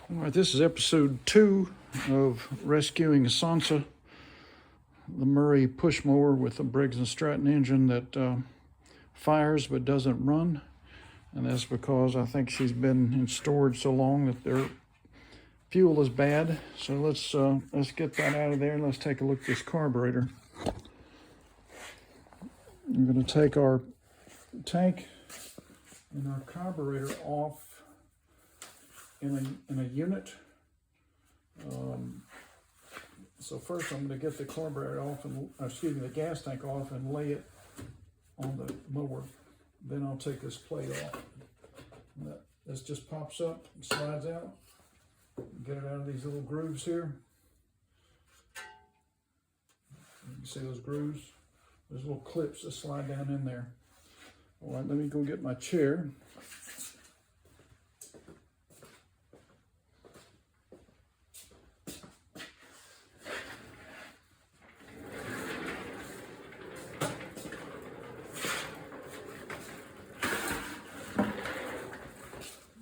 All right, this is episode 2 of rescuing Sansa the Murray push mower with a Briggs and Stratton engine that fires but doesn't run. And that's because I think she's been in storage so long that their fuel is bad. So let's get that out of there and let's take a look at this carburetor. I'm going to take our tank and our carburetor off in a unit. So first I'm going to get the carburetor off and, the gas tank off and lay it on the mower. Then I'll take this plate off. This just pops up and slides out. Get it out of these little grooves here. You can see those grooves. There's little clips that slide down in there. All right, let me go get my chair.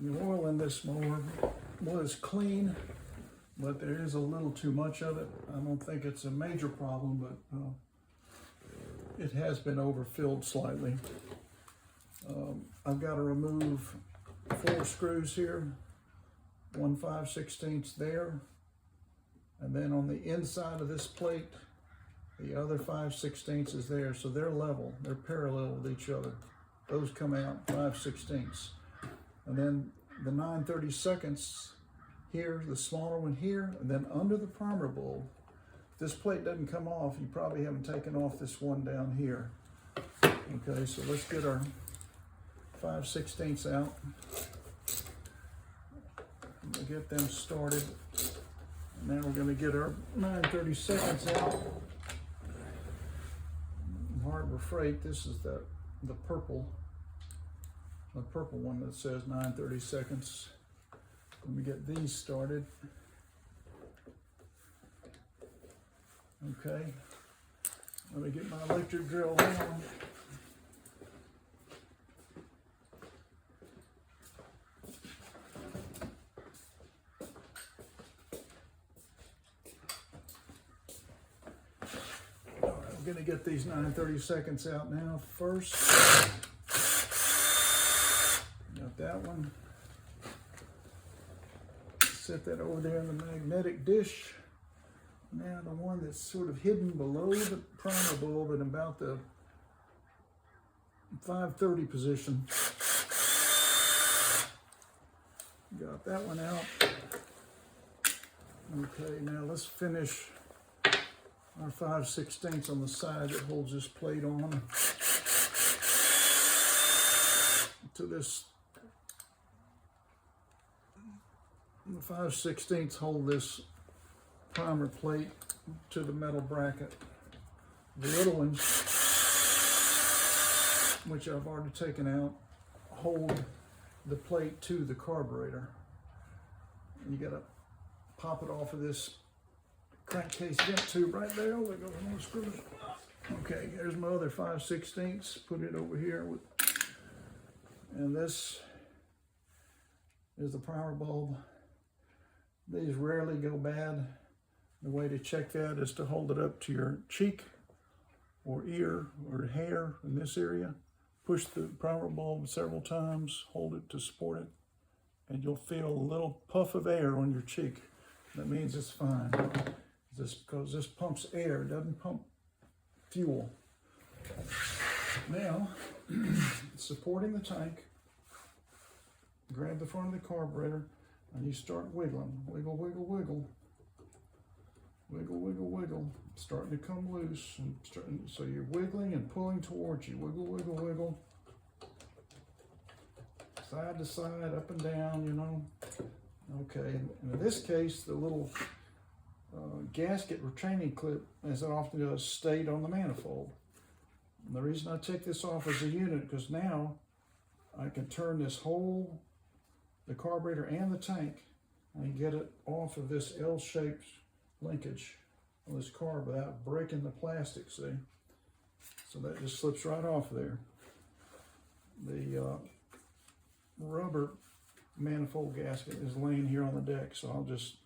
The oil in this mower was clean, but there is a little too much of it. I don't think it's a major problem, but it has been overfilled slightly. I've got to remove 4 screws here, 1 5/16 there, and then on the inside of this plate, the other 5/16 is there, so they're level, they're parallel with each other. Those come out 5/16. And then the 9/32 here, the smaller one here, and then under the primer bulb. If this plate doesn't come off, you probably haven't taken off this one down here. Okay, so let's get our 5/16 out. We'll get them started. And now we're going to get our 9/32 out. Harbor Freight, this is the purple one that says 9/32. Let me get these started. Okay, let me get my electric drill on. All right, I'm gonna get these 9/32 out now first. Got that one. Set that over there in the magnetic dish. Now the one that's sort of hidden below the primer bulb at about the 530 position. Got that one out. Okay, now let's finish our 5/16 on the side that holds this plate on to this. The 5/16 hold this primer plate to the metal bracket. The little ones, which I've already taken out, hold the plate to the carburetor. And you gotta pop it off of this crankcase vent tube right there. Oh, there goes more screws. Okay, there's my other 5/16. Put it over here and this is the primer bulb. These rarely go bad. The way to check that is to hold it up to your cheek or ear or hair in this area. Push the primer bulb several times, hold it to support it, and you'll feel a little puff of air on your cheek. That means it's fine. Because this pumps air, it doesn't pump fuel. Now, supporting the tank, grab the front of the carburetor, and you start wiggling. Wiggle, wiggle, wiggle. Wiggle, wiggle, wiggle. It's starting to come loose. So you're wiggling and pulling towards you. Wiggle, wiggle, wiggle. Side to side, up and down, you know. Okay, and in this case, the little gasket retaining clip, as it often does, stayed on the manifold. And the reason I take this off as a unit, because now I can turn this whole, the carburetor and the tank, and get it off of this L-shaped linkage on this carb without breaking the plastic, see? So that just slips right off there. The rubber manifold gasket is laying here on the deck, so I'll just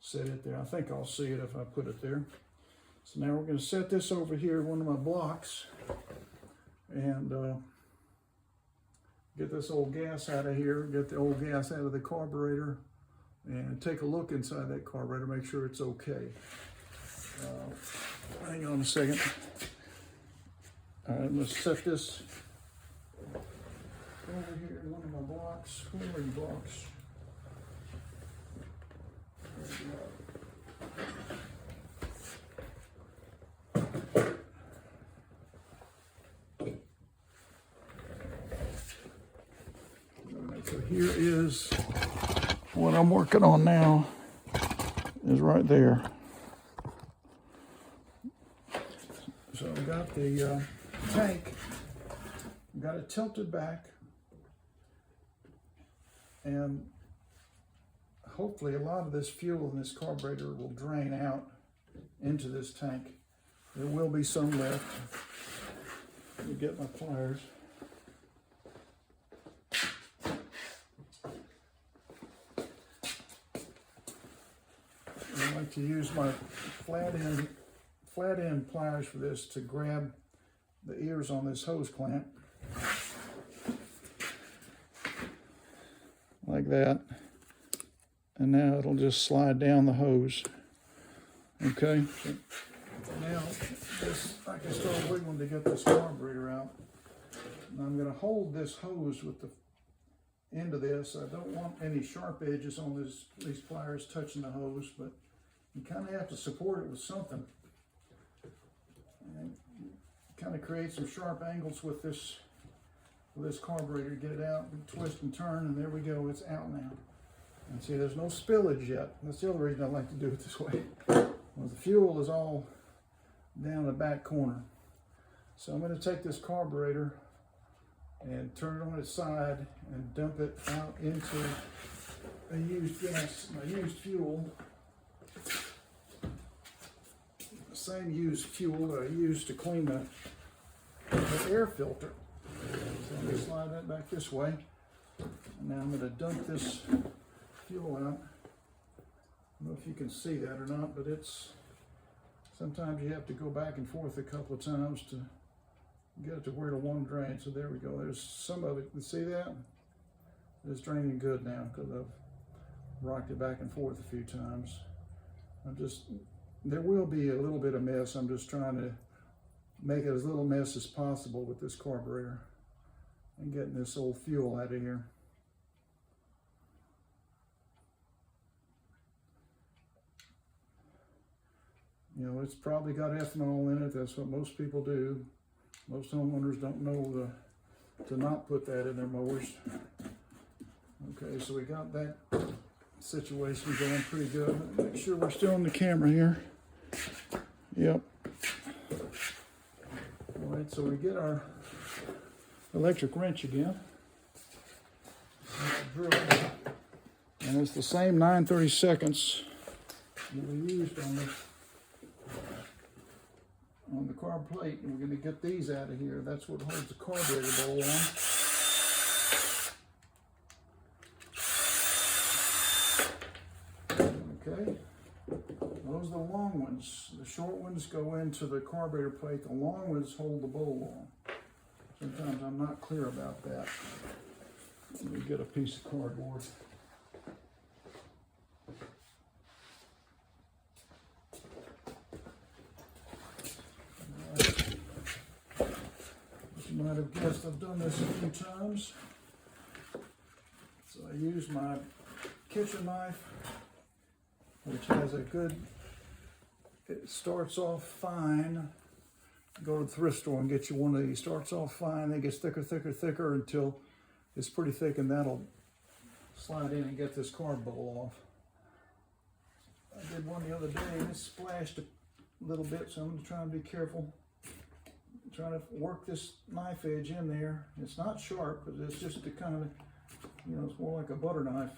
set it there. I think I'll see it if I put it there. So now we're going to set this over here, one of my blocks, and get this old gas out of here, get the old gas out of the carburetor, and take a look inside that carburetor, make sure it's okay. Hang on a second. All right, let's set this over here in one of my blocks, cooling blocks. So here is what I'm working on now, is right there. So I've got the tank, I've got it tilted back, and hopefully a lot of this fuel in this carburetor will drain out into this tank. There will be some left. Let me get my pliers. I like to use my flat end pliers for this to grab the ears on this hose clamp. Like that. And now it'll just slide down the hose. Okay, so now I can start wiggling to get this carburetor out. And I'm going to hold this hose with the end of this. I don't want any sharp edges on these pliers touching the hose, but you kind of have to support it with something. And kind of create some sharp angles with this carburetor, get it out, twist and turn, and there we go, it's out now. And see, there's no spillage yet. That's the other reason I like to do it this way. Well, the fuel is all down the back corner. So I'm going to take this carburetor and turn it on its side and dump it out into a used gas, a used fuel. The same used fuel that I used to clean the air filter. So I'm going to slide that back this way. And now I'm going to dump this fuel out. I don't know if you can see that or not, but sometimes you have to go back and forth a couple of times to get it to where to one drain. So there we go. There's some of it. You see that? It's draining good now because I've rocked it back and forth a few times. There will be a little bit of mess. I'm just trying to make it as little mess as possible with this carburetor and getting this old fuel out of here. You know, it's probably got ethanol in it. That's what most people do. Most homeowners don't know to not put that in their mowers. Okay, so we got that situation going pretty good. Make sure we're still on the camera here. Yep. All right, so we get our electric wrench again. And it's the same 9/32 that we used on the carb plate, and we're going to get these out of here. That's what holds the carburetor bowl on. Okay, those are the long ones. The short ones go into the carburetor plate. The long ones hold the bowl on. Sometimes I'm not clear about that. Let me get a piece of cardboard. You might have guessed I've done this a few times. So I use my kitchen knife, which has it starts off fine. Go to the thrift store and get you one of these. Starts off fine, then gets thicker, thicker, thicker until it's pretty thick, and that'll slide in and get this carb bowl off. I did one the other day and it splashed a little bit, so I'm going to try and be careful. Trying to work this knife edge in there. It's not sharp, but it's just to kind of, you know, it's more like a butter knife.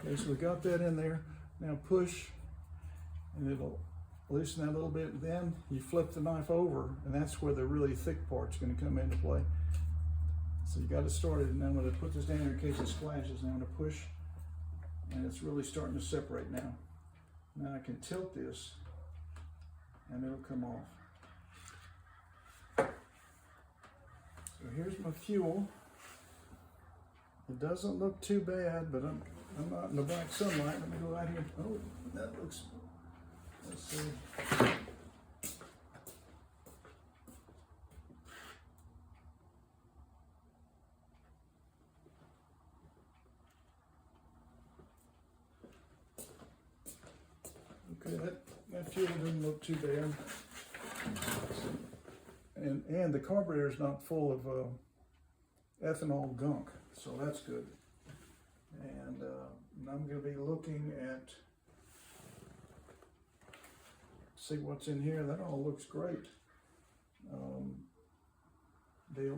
Okay, so we got that in there. Now push, and it'll loosen that a little bit. Then you flip the knife over, and that's where the really thick part's going to come into play. So you got it started, and I'm going to put this down here in case it splashes. Now I'm going to push, and it's really starting to separate now. Now I can tilt this, and it'll come off. So here's my fuel. It doesn't look too bad, but I'm not in the bright sunlight. Let me go out here. Oh, that looks, let's see. Okay, that fuel doesn't look too bad. And the carburetor is not full of ethanol gunk, so that's good. And I'm going to be looking at, see what's in here. That all looks great. The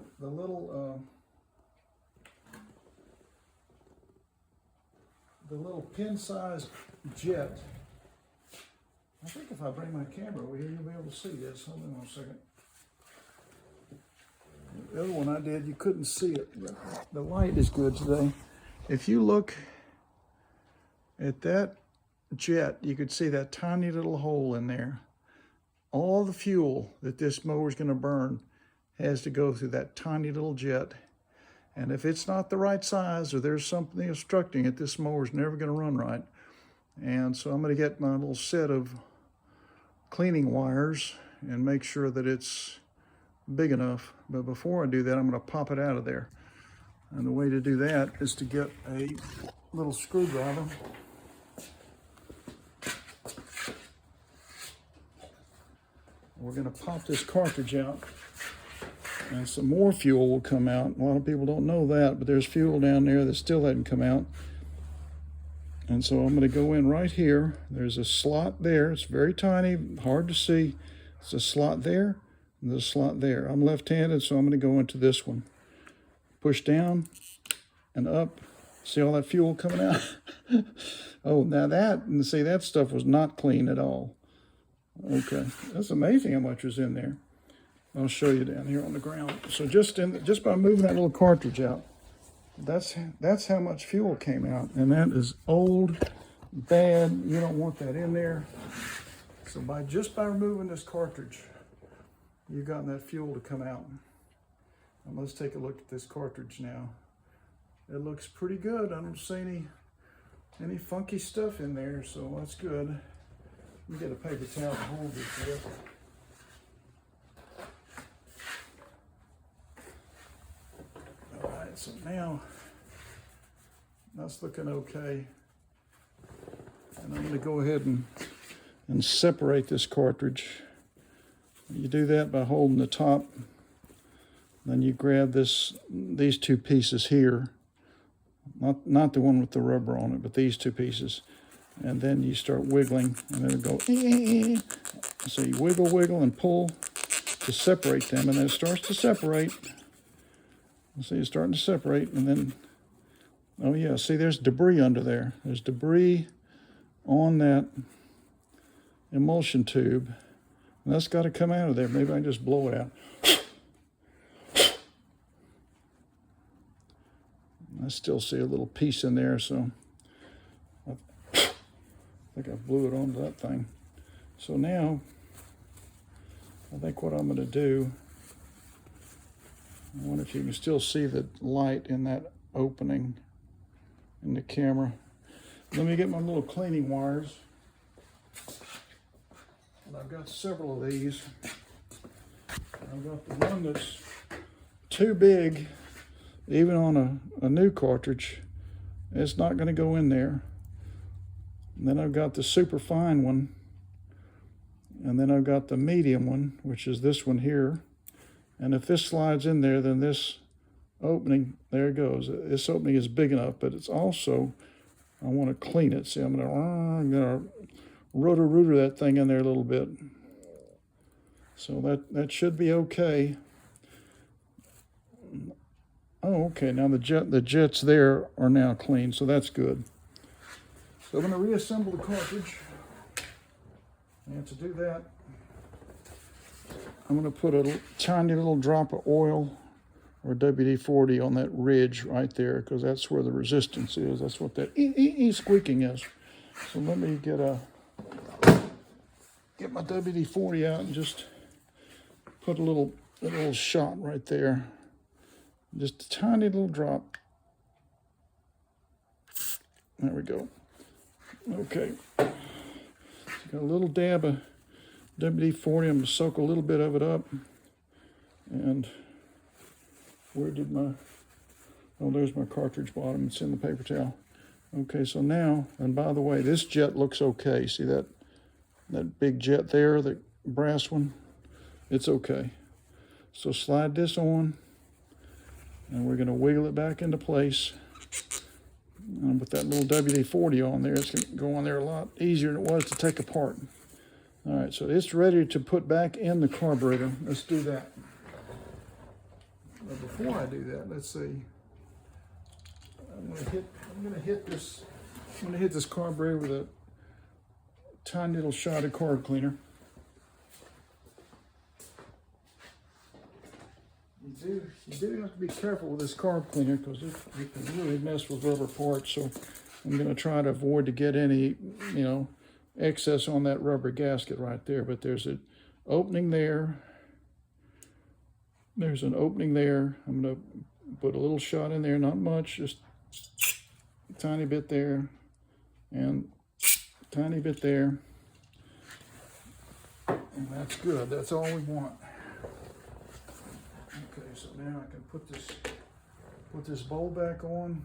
little pin-sized jet. I think if I bring my camera over here, you'll be able to see this. Hold on a second. The other one I did, you couldn't see it. The light is good today. If you look at that jet, you could see that tiny little hole in there. All the fuel that this mower is going to burn has to go through that tiny little jet. And if it's not the right size or there's something obstructing it, this mower is never going to run right. And so I'm going to get my little set of cleaning wires and make sure that it's big enough. But before I do that, I'm going to pop it out of there. And the way to do that is to get a little screwdriver. We're going to pop this cartridge out, and some more fuel will come out. A lot of people don't know that, but there's fuel down there that still hasn't come out. And so I'm going to go in right here. There's a slot there. It's very tiny, hard to see. It's a slot there and there's a slot there. I'm left-handed, so I'm going to go into this one. Push down and up. See all that fuel coming out? Oh, now that, and see, that stuff was not clean at all. Okay, that's amazing how much was in there. I'll show you down here on the ground. So just by moving that little cartridge out, that's how much fuel came out, and that is old, bad. You don't want that in there. So just by removing this cartridge, you've gotten that fuel to come out. And let's take a look at this cartridge now. It looks pretty good. I don't see any funky stuff in there, so that's good. Let me get a paper towel to hold this with. All right, so now that's looking okay. And I'm going to go ahead and separate this cartridge. You do that by holding the top. Then you grab these two pieces here. Not the one with the rubber on it, but these two pieces. And then you start wiggling, and it'll go, so you wiggle, and pull to separate them, and then it starts to separate. So you're starting to separate, and then, oh yeah, see, there's debris under there. There's debris on that emulsion tube, and that's got to come out of there. Maybe I can just blow it out. I still see a little piece in there, so I think I blew it onto that thing. So now, I think what I'm going to do, I wonder if you can still see the light in that opening in the camera. Let me get my little cleaning wires. And I've got several of these. I've got the one that's too big, even on a new cartridge. It's not going to go in there. And then I've got the super fine one, and then I've got the medium one, which is this one here. And if this slides in there, then this opening, there it goes. This opening is big enough, but it's also, I want to clean it. See, I'm gonna rotor that thing in there a little bit. So that should be okay. Oh, okay, now the jets there are now clean, so that's good. So I'm going to reassemble the cartridge, and to do that, I'm going to put a tiny little drop of oil or WD-40 on that ridge right there, because that's where the resistance is. That's what that squeaking is. So let me get my WD-40 out and just put a little shot right there. Just a tiny little drop. There we go. Okay. So got a little dab of WD-40. I'm going to soak a little bit of it up. And where did my... Oh, there's my cartridge bottom. It's in the paper towel. Okay, so now, and by the way, this jet looks okay. See that big jet there, the brass one? It's okay. So slide this on, and we're going to wiggle it back into place. And with that little WD-40 on there, it's going to go on there a lot easier than it was to take apart. All right, so it's ready to put back in the carburetor. Let's do that. But before I do that, let's see. I'm gonna hit this carburetor with a tiny little shot of carb cleaner. You do have to be careful with this carb cleaner because it can really mess with rubber parts. So I'm gonna try to avoid to get any, excess on that rubber gasket right there. But there's an opening there. There's an opening there. I'm gonna put a little shot in there, not much, just a tiny bit there, and a tiny bit there. And that's good. That's all we want. Okay, so now I can put this bowl back on.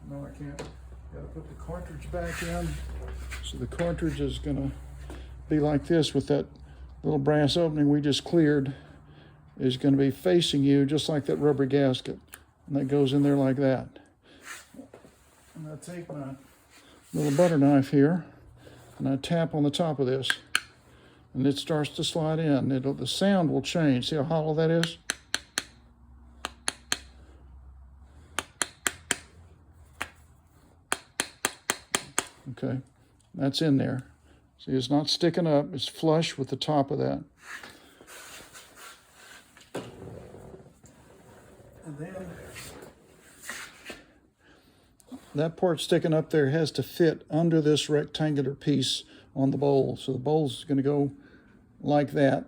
No, I can't. Got to put the cartridge back in. So the cartridge is gonna be like this with that little brass opening we just cleared. Is going to be facing you just like that rubber gasket, and that goes in there like that. And I take my little butter knife here and I tap on the top of this, and it starts to slide in. The sound will change. See how hollow that is? Okay, that's in there. See, it's not sticking up. It's flush with the top of that. And then that part sticking up there has to fit under this rectangular piece on the bowl. So the bowl's going to go like that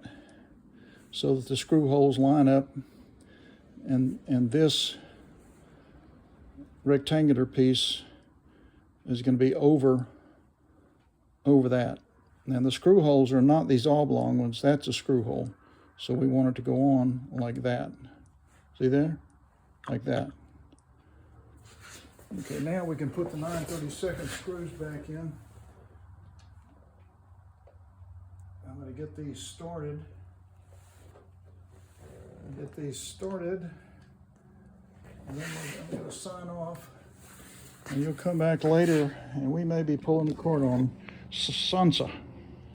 so that the screw holes line up, and this rectangular piece is going to be over that. Now the screw holes are not these oblong ones. That's a screw hole. So we want it to go on like that. See there? Like that. Okay, now we can put the 9/32 screws back in. I'm going to get these started. And then I'm going to sign off. And you'll come back later, and we may be pulling the cord on Sansa.